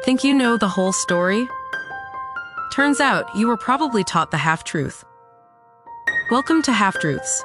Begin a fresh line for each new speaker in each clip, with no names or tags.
Think you know the whole story? Turns out you were probably taught the half-truth. Welcome to Half-Truths.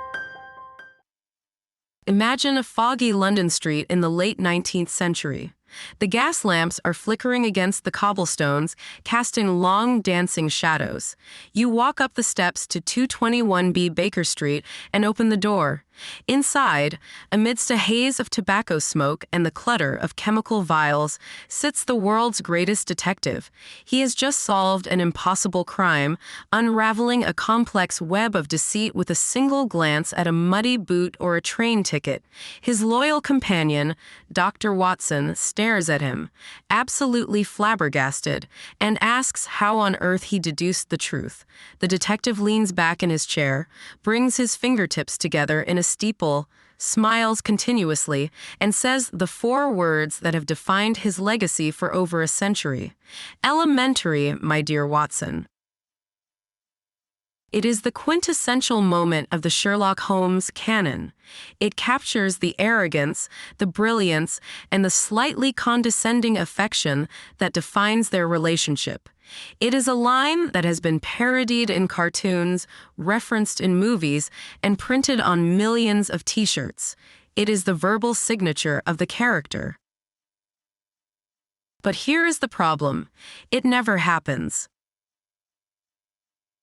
Imagine a foggy London street in the late 19th century. The gas lamps are flickering against the cobblestones, casting long, dancing shadows. You walk up the steps to 221B Baker Street and open the door. Inside, amidst a haze of tobacco smoke and the clutter of chemical vials, sits the world's greatest detective. He has just solved an impossible crime, unraveling a complex web of deceit with a single glance at a muddy boot or a train ticket. His loyal companion, Dr. Watson, stares at him, absolutely flabbergasted, and asks how on earth he deduced the truth. The detective leans back in his chair, brings his fingertips together in a steeple, smiles continuously, and says the four words that have defined his legacy for over a century. Elementary, my dear Watson. It is the quintessential moment of the Sherlock Holmes canon. It captures the arrogance, the brilliance, and the slightly condescending affection that defines their relationship. It is a line that has been parodied in cartoons, referenced in movies, and printed on millions of t-shirts. It is the verbal signature of the character. But here is the problem. It never happens.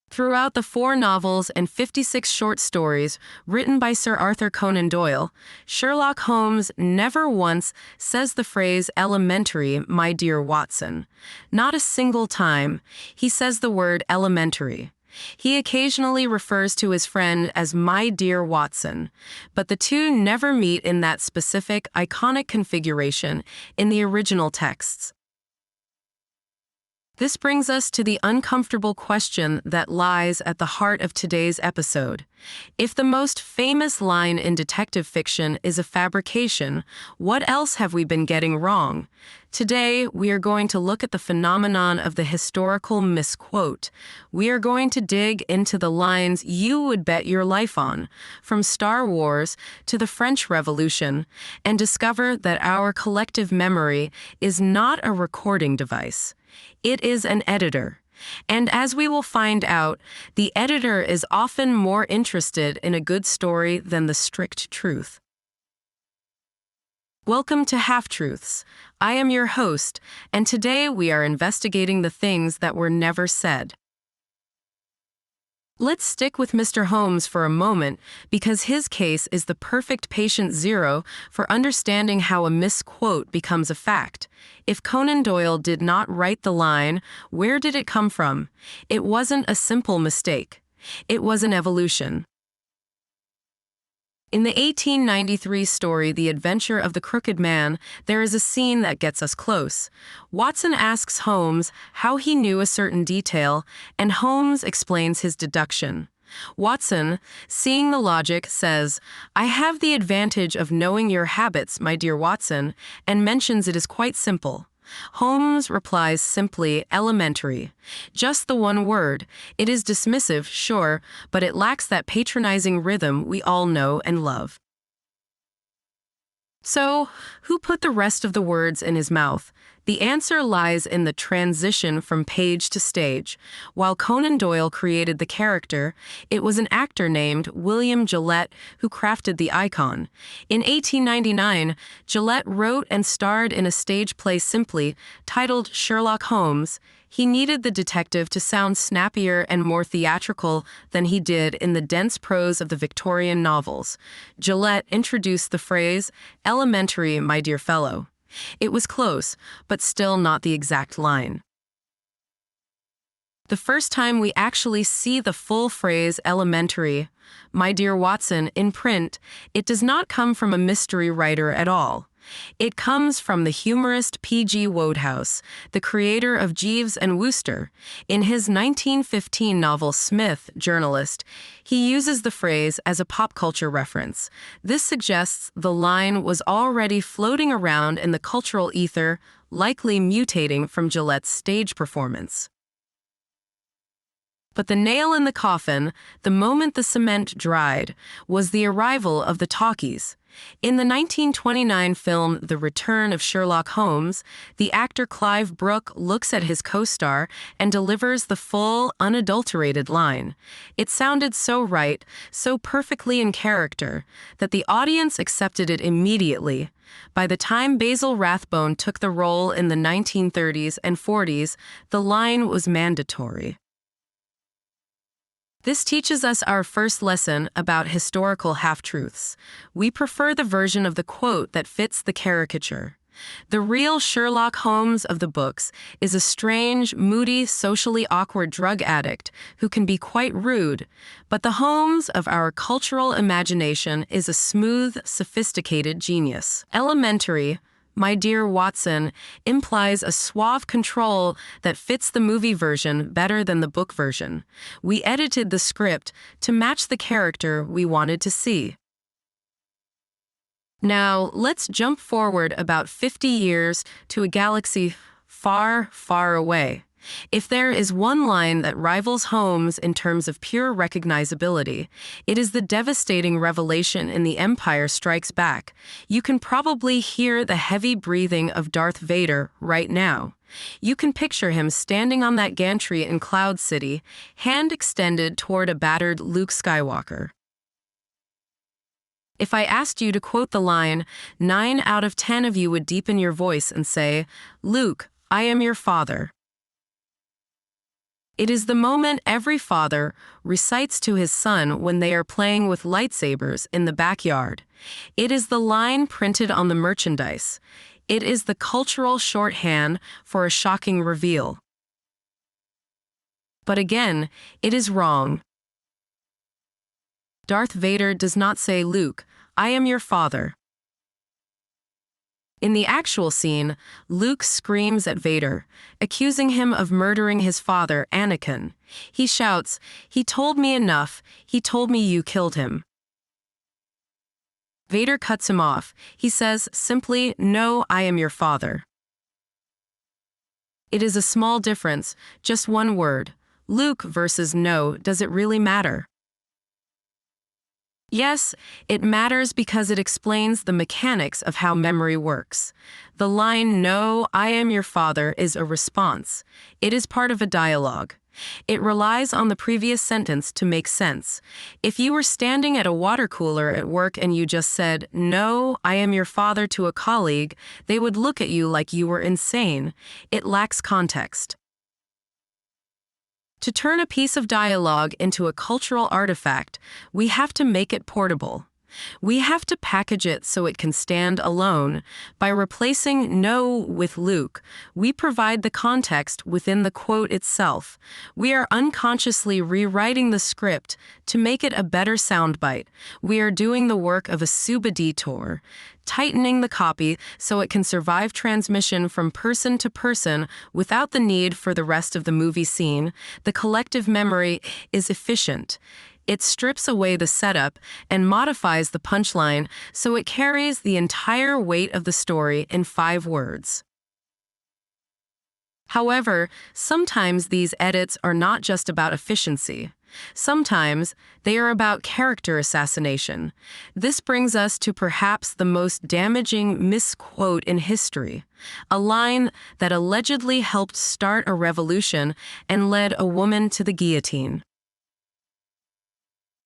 Throughout the 4 novels and 56 short stories written by Sir Arthur Conan Doyle, Sherlock Holmes never once says the phrase elementary, my dear Watson. Not a single time. He says the word elementary. He occasionally refers to his friend as my dear Watson, but the two never meet in that specific, iconic configuration in the original texts. This brings us to the uncomfortable question that lies at the heart of today's episode. If the most famous line in detective fiction is a fabrication, what else have we been getting wrong? Today, we are going to look at the phenomenon of the historical misquote. We are going to dig into the lines you would bet your life on, from Star Wars to the French Revolution, and discover that our collective memory is not a recording device. It is an editor. And as we will find out, the editor is often more interested in a good story than the strict truth. Welcome to Half-Truths. I am your host, and today we are investigating the things that were never said. Let's stick with Mr. Holmes for a moment, because his case is the perfect patient zero for understanding how a misquote becomes a fact. If Conan Doyle did not write the line, where did it come from? It wasn't a simple mistake. It was an evolution. In the 1893 story, The Adventure of the Crooked Man, there is a scene that gets us close. Watson asks Holmes how he knew a certain detail, and Holmes explains his deduction. Watson, seeing the logic, says, "I have the advantage of knowing your habits, my dear Watson," and mentions it is quite simple. Holmes replies simply, elementary. Just the one word. It is dismissive, sure, but it lacks that patronizing rhythm we all know and love. So, who put the rest of the words in his mouth? The answer lies in the transition from page to stage. While Conan Doyle created the character, it was an actor named William Gillette who crafted the icon. In 1899, Gillette wrote and starred in a stage play simply titled Sherlock Holmes. He needed the detective to sound snappier and more theatrical than he did in the dense prose of the Victorian novels. Gillette introduced the phrase, elementary, my dear fellow. It was close, but still not the exact line. The first time we actually see the full phrase elementary, my dear Watson, in print, it does not come from a mystery writer at all. It comes from the humorist P.G. Wodehouse, the creator of Jeeves and Wooster. In his 1915 novel Smith, Journalist, he uses the phrase as a pop culture reference. This suggests the line was already floating around in the cultural ether, likely mutating from Gillette's stage performance. But the nail in the coffin, the moment the cement dried, was the arrival of the talkies. In the 1929 film The Return of Sherlock Holmes, the actor Clive Brooke looks at his co-star and delivers the full, unadulterated line. It sounded so right, so perfectly in character, that the audience accepted it immediately. By the time Basil Rathbone took the role in the 1930s and 40s, the line was mandatory. This teaches us our first lesson about historical half-truths. We prefer the version of the quote that fits the caricature. The real Sherlock Holmes of the books is a strange, moody, socially awkward drug addict who can be quite rude, but the Holmes of our cultural imagination is a smooth, sophisticated genius. Elementary, my dear Watson, implies a suave control that fits the movie version better than the book version. We edited the script to match the character we wanted to see. Now, let's jump forward about 50 years to a galaxy far, far away. If there is one line that rivals Holmes in terms of pure recognizability, it is the devastating revelation in The Empire Strikes Back. You can probably hear the heavy breathing of Darth Vader right now. You can picture him standing on that gantry in Cloud City, hand extended toward a battered Luke Skywalker. If I asked you to quote the line, 9 out of 10 of you would deepen your voice and say, "Luke, I am your father." It is the moment every father recites to his son when they are playing with lightsabers in the backyard. It is the line printed on the merchandise. It is the cultural shorthand for a shocking reveal. But again, it is wrong. Darth Vader does not say, "Luke, I am your father." In the actual scene, Luke screams at Vader, accusing him of murdering his father, Anakin. He shouts, "He told me enough. He told me you killed him." Vader cuts him off. He says simply, "No, I am your father." It is a small difference, just one word. Luke versus no, does it really matter? Yes, it matters because it explains the mechanics of how memory works. The line, "No, I am your father," is a response. It is part of a dialogue. It relies on the previous sentence to make sense. If you were standing at a water cooler at work and you just said, "No, I am your father," to a colleague, they would look at you like you were insane. It lacks context. To turn a piece of dialogue into a cultural artifact, we have to make it portable. We have to package it so it can stand alone. By replacing "no" with "Luke," we provide the context within the quote itself. We are unconsciously rewriting the script to make it a better soundbite. We are doing the work of a suboeditor, tightening the copy so it can survive transmission from person to person without the need for the rest of the movie scene. The collective memory is efficient. It strips away the setup and modifies the punchline so it carries the entire weight of the story in 5 words. However, sometimes these edits are not just about efficiency. Sometimes they are about character assassination. This brings us to perhaps the most damaging misquote in history, a line that allegedly helped start a revolution and led a woman to the guillotine.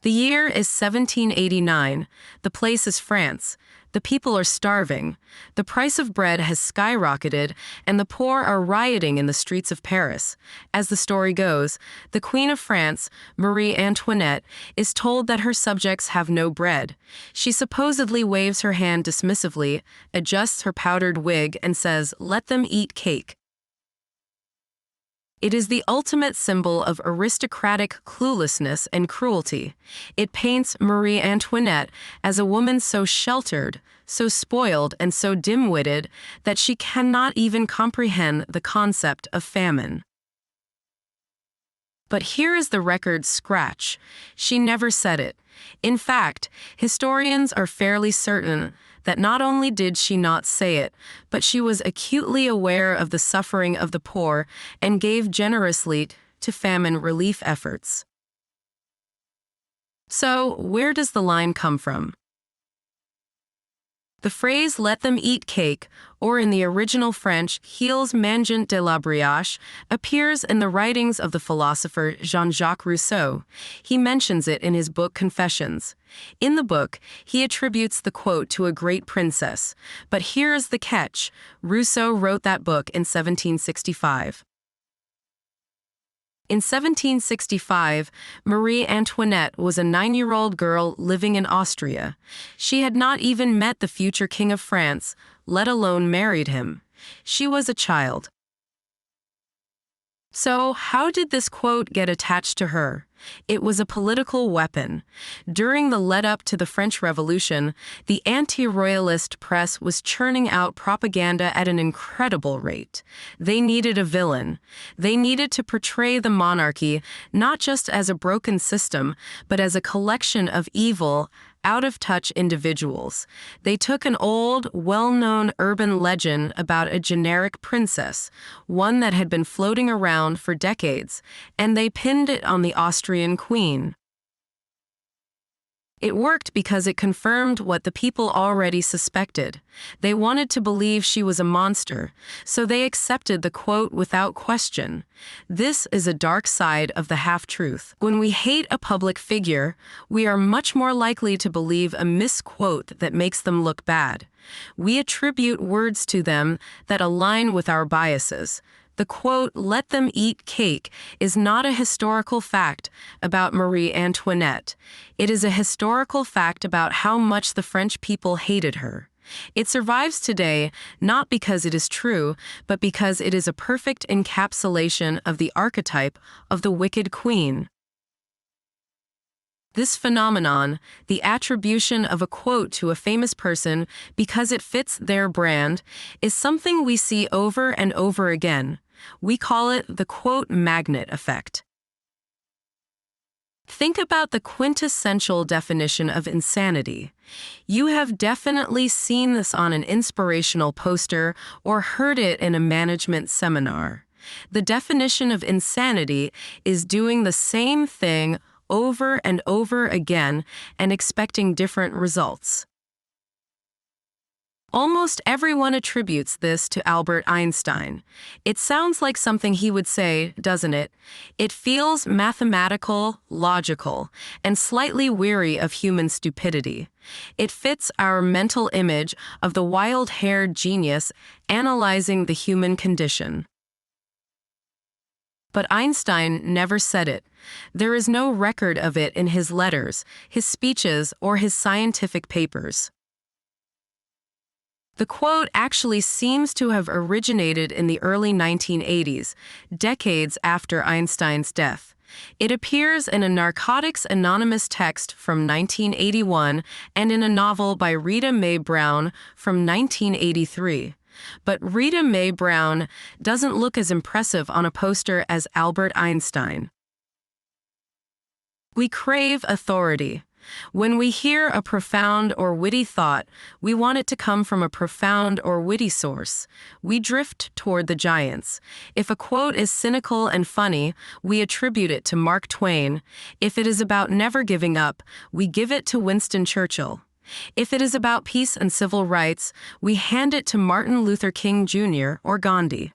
The year is 1789. The place is France. The people are starving. The price of bread has skyrocketed, and the poor are rioting in the streets of Paris. As the story goes, the Queen of France, Marie Antoinette, is told that her subjects have no bread. She supposedly waves her hand dismissively, adjusts her powdered wig, and says, "Let them eat cake." It is the ultimate symbol of aristocratic cluelessness and cruelty. It paints Marie Antoinette as a woman so sheltered, so spoiled, and so dim-witted that she cannot even comprehend the concept of famine. But here is the record scratch. She never said it. In fact, historians are fairly certain that not only did she not say it, but she was acutely aware of the suffering of the poor and gave generously to famine relief efforts. So, where does the line come from? The phrase "let them eat cake," or in the original French, "ils mangent de la brioche," appears in the writings of the philosopher Jean-Jacques Rousseau. He mentions it in his book Confessions. In the book, he attributes the quote to a great princess. But here's the catch: Rousseau wrote that book in 1765. In 1765, Marie Antoinette was a 9-year-old girl living in Austria. She had not even met the future King of France, let alone married him. She was a child. So, how did this quote get attached to her? It was a political weapon. During the lead-up to the French Revolution, the anti-royalist press was churning out propaganda at an incredible rate. They needed a villain. They needed to portray the monarchy not just as a broken system, but as a collection of evil, out-of-touch individuals. They took an old, well-known urban legend about a generic princess, one that had been floating around for decades, and they pinned it on the Austrian queen. It worked because it confirmed what the people already suspected. They wanted to believe she was a monster, so they accepted the quote without question. This is a dark side of the half-truth. When we hate a public figure, we are much more likely to believe a misquote that makes them look bad. We attribute words to them that align with our biases. The quote, "let them eat cake," is not a historical fact about Marie Antoinette. It is a historical fact about how much the French people hated her. It survives today not because it is true, but because it is a perfect encapsulation of the archetype of the wicked queen. This phenomenon, the attribution of a quote to a famous person because it fits their brand, is something we see over and over again. We call it the quote magnet effect. Think about the quintessential definition of insanity. You have definitely seen this on an inspirational poster or heard it in a management seminar. The definition of insanity is doing the same thing over and over again and expecting different results. Almost everyone attributes this to Albert Einstein. It sounds like something he would say, doesn't it? It feels mathematical, logical, and slightly weary of human stupidity. It fits our mental image of the wild-haired genius analyzing the human condition. But Einstein never said it. There is no record of it in his letters, his speeches, or his scientific papers. The quote actually seems to have originated in the early 1980s, decades after Einstein's death. It appears in a Narcotics Anonymous text from 1981 and in a novel by Rita Mae Brown from 1983. But Rita Mae Brown doesn't look as impressive on a poster as Albert Einstein. We crave authority. When we hear a profound or witty thought, we want it to come from a profound or witty source. We drift toward the giants. If a quote is cynical and funny, we attribute it to Mark Twain. If it is about never giving up, we give it to Winston Churchill. If it is about peace and civil rights, we hand it to Martin Luther King Jr. or Gandhi.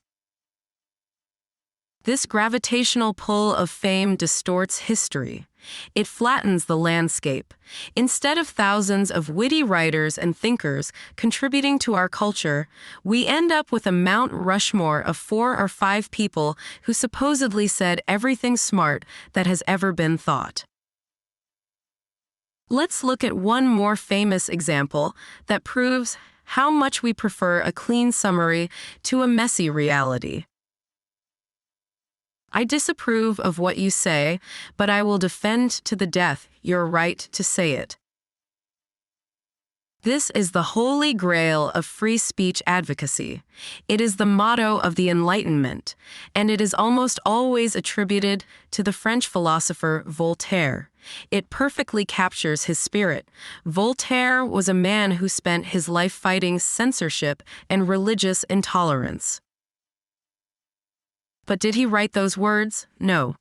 This gravitational pull of fame distorts history. It flattens the landscape. Instead of thousands of witty writers and thinkers contributing to our culture, we end up with a Mount Rushmore of 4 or 5 people who supposedly said everything smart that has ever been thought. Let's look at one more famous example that proves how much we prefer a clean summary to a messy reality. "I disapprove of what you say, but I will defend to the death your right to say it." This is the holy grail of free speech advocacy. It is the motto of the Enlightenment, and it is almost always attributed to the French philosopher Voltaire. It perfectly captures his spirit. Voltaire was a man who spent his life fighting censorship and religious intolerance. But did he write those words? No.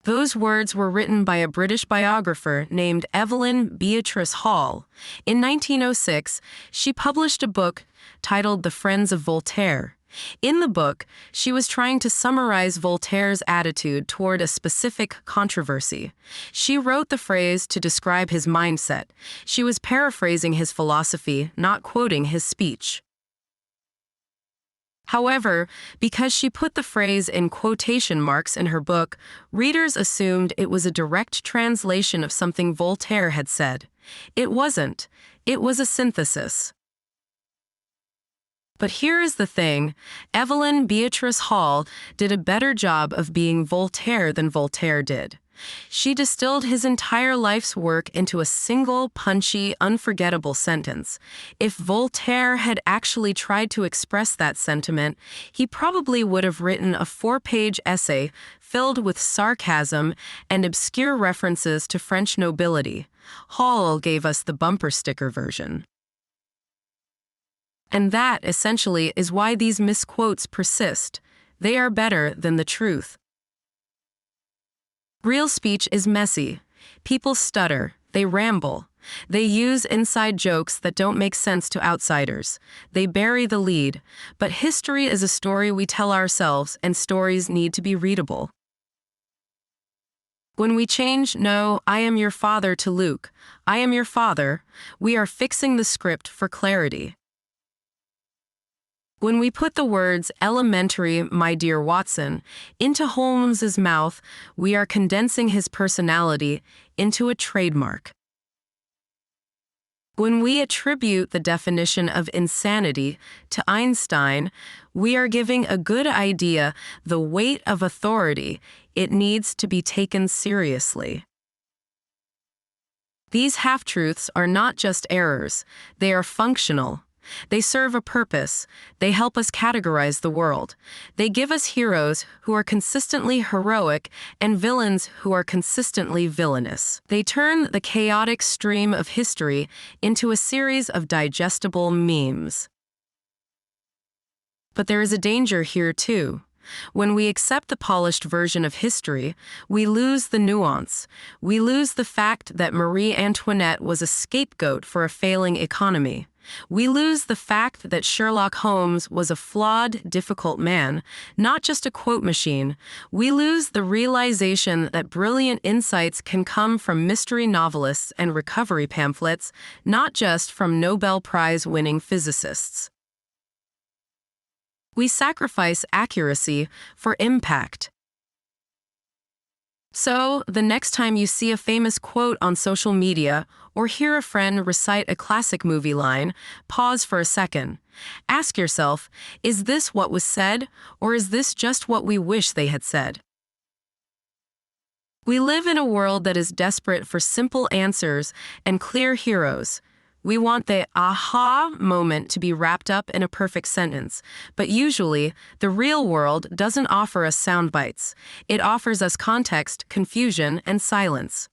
Those words were written by a British biographer named Evelyn Beatrice Hall. In 1906, she published a book titled The Friends of Voltaire. In the book, she was trying to summarize Voltaire's attitude toward a specific controversy. She wrote the phrase to describe his mindset. She was paraphrasing his philosophy, not quoting his speech. However, because she put the phrase in quotation marks in her book, readers assumed it was a direct translation of something Voltaire had said. It wasn't. It was a synthesis. But here is the thing, Evelyn Beatrice Hall did a better job of being Voltaire than Voltaire did. She distilled his entire life's work into a single, punchy, unforgettable sentence. If Voltaire had actually tried to express that sentiment, he probably would have written a 4-page essay filled with sarcasm and obscure references to French nobility. Hall gave us the bumper sticker version. And that, essentially, is why these misquotes persist. They are better than the truth. Real speech is messy. People stutter, they ramble. They use inside jokes that don't make sense to outsiders. They bury the lead. But history is a story we tell ourselves, and stories need to be readable. When we change "No, I am your father" to "Luke, I am your father," we are fixing the script for clarity. When we put the words "elementary, my dear Watson" into Holmes's mouth, we are condensing his personality into a trademark. When we attribute the definition of insanity to Einstein, we are giving a good idea the weight of authority. It needs to be taken seriously. These half-truths are not just errors, they are functional. They serve a purpose. They help us categorize the world. They give us heroes who are consistently heroic and villains who are consistently villainous. They turn the chaotic stream of history into a series of digestible memes. But there is a danger here too. When we accept the polished version of history, we lose the nuance. We lose the fact that Marie Antoinette was a scapegoat for a failing economy. We lose the fact that Sherlock Holmes was a flawed, difficult man, not just a quote machine. We lose the realization that brilliant insights can come from mystery novelists and recovery pamphlets, not just from Nobel Prize-winning physicists. We sacrifice accuracy for impact. So, the next time you see a famous quote on social media or hear a friend recite a classic movie line, pause for a second. Ask yourself, is this what was said, or is this just what we wish they had said? We live in a world that is desperate for simple answers and clear heroes. We want the aha moment to be wrapped up in a perfect sentence, but usually, the real world doesn't offer us sound bites. It offers us context, confusion, and silence.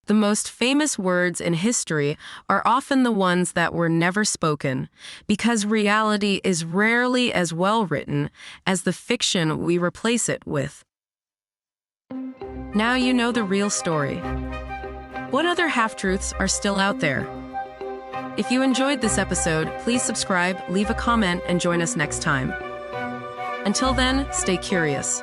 The most famous words in history are often the ones that were never spoken, because reality is rarely as well written as the fiction we replace it with. Now you know the real story. What other half-truths are still out there? If you enjoyed this episode, please subscribe, leave a comment, and join us next time. Until then, stay curious.